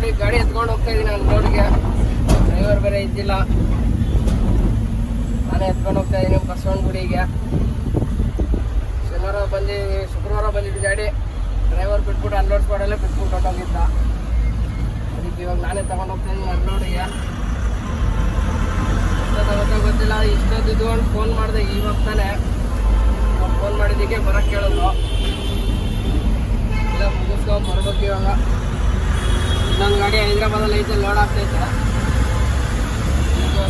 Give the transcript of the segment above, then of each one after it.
ನೋಡಿ ಗಾಡಿ ಎತ್ಕೊಂಡು ಹೋಗ್ತಾ ಇದ್ದೀನಿ ಅನ್ಲೋಡ್ಗೆ. ಡ್ರೈವರ್ ಬೇರೆ ಇದ್ದಿಲ್ಲ, ನಾನೇ ಎತ್ಕೊಂಡು ಹೋಗ್ತಾ ಇದ್ದೀನಿ ಬಸವನಗುಡಿಗೆ. ಶುಕ್ರವಾರ ಬಂದಿದ್ದು ಗಾಡಿ. ಡ್ರೈವರ್ ಬಿಟ್ಬಿಟ್ಟು ಅನ್ಲೋಡ್ ಮಾಡಲ್ಲೇ ಬಿಟ್ಬಿಟ್ಟು ಹೊಟ್ಟೋಗಿದ್ದ. ಅದಕ್ಕೆ ಇವಾಗ ನಾನೇ ತಗೊಂಡು ಹೋಗ್ತಾ ಇದ್ದೀನಿ ಅನ್ಲೋಡಿಗೆ. ಗೊತ್ತಿಲ್ಲ, ಇಷ್ಟೊತ್ತು ಇದ್ಕೊಂಡು ಫೋನ್ ಮಾಡಿದೆ ಇವಾಗ ತಾನೇ. ಫೋನ್ ಮಾಡಿದ್ದಕ್ಕೆ ಬರೋಕ್ಕೆ ಕೇಳೋದು. ಇಲ್ಲ ಮುಗಿಸ್ಕೊಂಡು ಬರ್ಬೇಕು ಇವಾಗ. ಇನ್ನೊಂದು ಗಾಡಿ ಹೈದ್ರಾಬಾದಲ್ಲಿ ಐತೆ, ಲೋಡ್ ಆಗ್ತೈತೆ.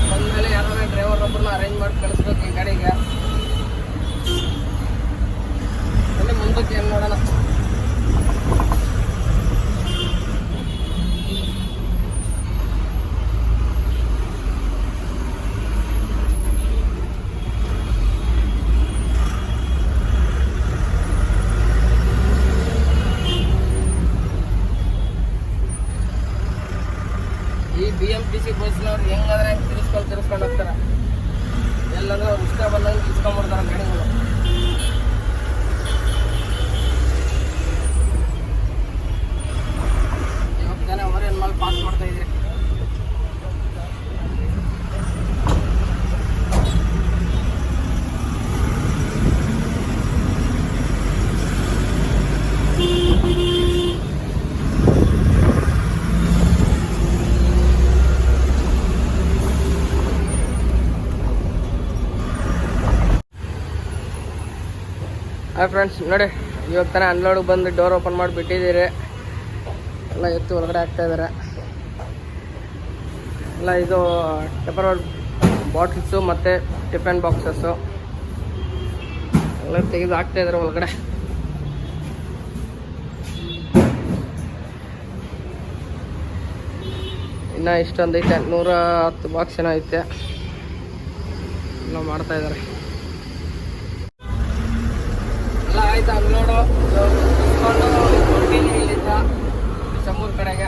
ಬಂದಮೇಲೆ ಯಾರಾದ್ರೂ ಡ್ರೈವರ್ ಒಬ್ಬರನ್ನ ಅರೇಂಜ್ ಮಾಡಿ ಕಳಿಸ್ಬೇಕು ಈ ಗಾಡಿಗೆ. ಅಲ್ಲಿ ಮುಂದಕ್ಕೆ ಏನು ನೋಡೋಣ. ಈ BMTC ಬಸ್ನವ್ರು ಹೆಂಗಾದ್ರೆ ತಿರ್ಸ್ಕೊಂಡು ಹೋಗ್ತಾರೆ. ಎಲ್ಲಂದ್ರೆ ಅವ್ರು ಇಷ್ಟ ಬಂದಂಗೆ ಇಸ್ಕೊಂಡ್ಬಿಡ್ತಾರೆ ಗಾಡಿಗಳು. ಇವಾಗ ಜನ ಅವರೇನು ಮಾಡಿ ಪಾಸ್ ಮಾಡ್ತಾ ಇದ್ರಿ. ಹಾಯ್ ಫ್ರೆಂಡ್ಸ್, ನೋಡಿ ಇವಾಗ ತಾನೇ ಅನ್ಲೋಡಿಗೆ ಬಂದು ಡೋರ್ ಓಪನ್ ಮಾಡಿ ಬಿಟ್ಟಿದ್ದೀರಿ. ಎಲ್ಲ ಎತ್ತು ಹೊರಗಡೆ ಹಾಕ್ತಾಯಿದ್ದಾರೆ. ಎಲ್ಲ ಇದು ಟೆಪರ್ ಬಾಟ್ಲ್ಸು ಮತ್ತು ಟಿಫನ್ ಬಾಕ್ಸಸ್ಸು ಎಲ್ಲ ತೆಗೆದು ಹಾಕ್ತಾಯಿದ್ದಾರೆ ಒಳಗಡೆ. ಇನ್ನು ಇಷ್ಟೊಂದು ಐತೆ, 110 ಬಾಕ್ಸ್ ಏನೋ ಐತೆ. ಎಲ್ಲ ಮಾಡ್ತಾಯಿದ್ದಾರೆ. ಎಲ್ಲ ಆಯ್ತು ಅನ್ಲೋಡು ಇಸ್ಕೊಂಡು ಹೊರಟಿದ್ದೀನಿ ಇಲ್ಲಿಂದ ಚಮ್ಮೂರು ಕಡೆಗೆ.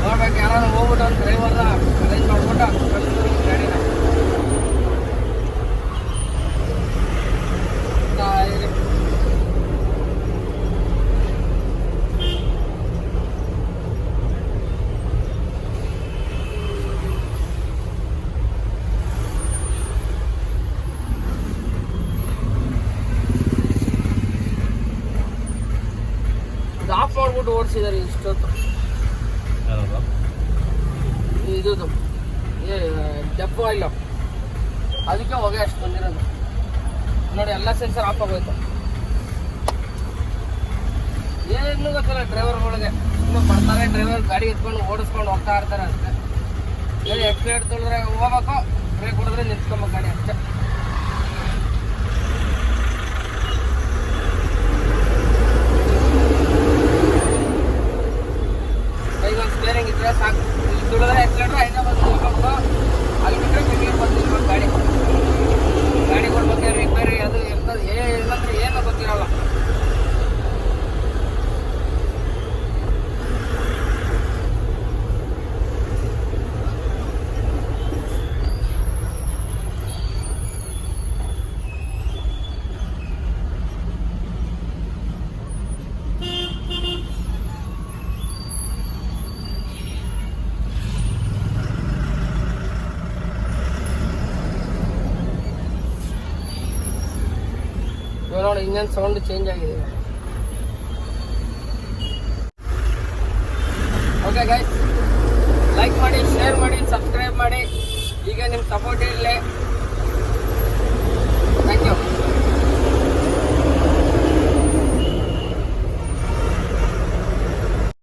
ನೋಡ್ಬೇಕು ಯಾರು ಹೋಗ್ಬಿಟ್ಟು ಒಂದು ಡ್ರೈವರ್ನ ಅರೇಂಜ್ ಮಾಡ್ಬಿಟ್ಟು ಕಳಿಸ್ತೀವಿ ಗಾಡಿನ. ಆಫ್ ಮಾಡ್ಬಿಟ್ಟು ಓಡಿಸಿದ್ದಾರೆ ಇಷ್ಟೊತ್ತು. ಇದು ಡಬ್ಬು ಆಯಿಲ್, ಅದಕ್ಕೆ ಹೊಗೆ ಅಷ್ಟು ಬಂದಿರೋದು ನೋಡಿ. ಎಲ್ಲ ಸೆನ್ಸರ್ ಆಫ್ ಆಗೋಯ್ತು. ಏನು ಗೊತ್ತಿಲ್ಲ ಡ್ರೈವರ್ಗಳಿಗೆ. ಇನ್ನೂ ಬರ್ತಾರೆ ಡ್ರೈವರ್ ಗಾಡಿ ಎತ್ಕೊಂಡು ಓಡಿಸ್ಕೊಂಡು ಹೋಗ್ತಾ ಇರ್ತಾರೆ ಅಷ್ಟೇ. ಏನು ಎಕ್ಸ್ಲೇಟ್ ತೊಳೆದ್ರೆ ಹೋಗ್ಬೇಕು, ಬ್ರೇಕ್ ಹೊಡೆದ್ರೆ ನಿಂತ್ಕೊಬೇಕು ಗಾಡಿ ಅಷ್ಟೇ. ಸ್ಟೇರಿಂಗ್ ಇದ್ರೆ ಸಾಕು. ಇಲ್ಲಿ ತುಳಿದ್ರೆ ಎಕ್ಸ್ಲೇಟ್ರ್ ಐನ ಬಂದು ನಿಲ್ಕೊಂಡು, ಅಲ್ಲಿ ಬಿಟ್ಟರೆ ಬೆಂಗಳೂರು ಬಂದು ನಿಲ್ಕೊಂಡು ಗಾಡಿಗಳ ಬಗ್ಗೆ ರಿಪೇರಿ ಅದು ಏನಂದ್ರೆ ಏನು ಗೊತ್ತಿರಲ್ಲ. ನೋಡಿ ಇಂಜನ್ ಸೌಂಡ್ ಚೇಂಜ್ ಆಗಿದೆ. ಓಕೆ ಗೈಸ್, ಲೈಕ್ ಮಾಡಿ, ಶೇರ್ ಮಾಡಿ.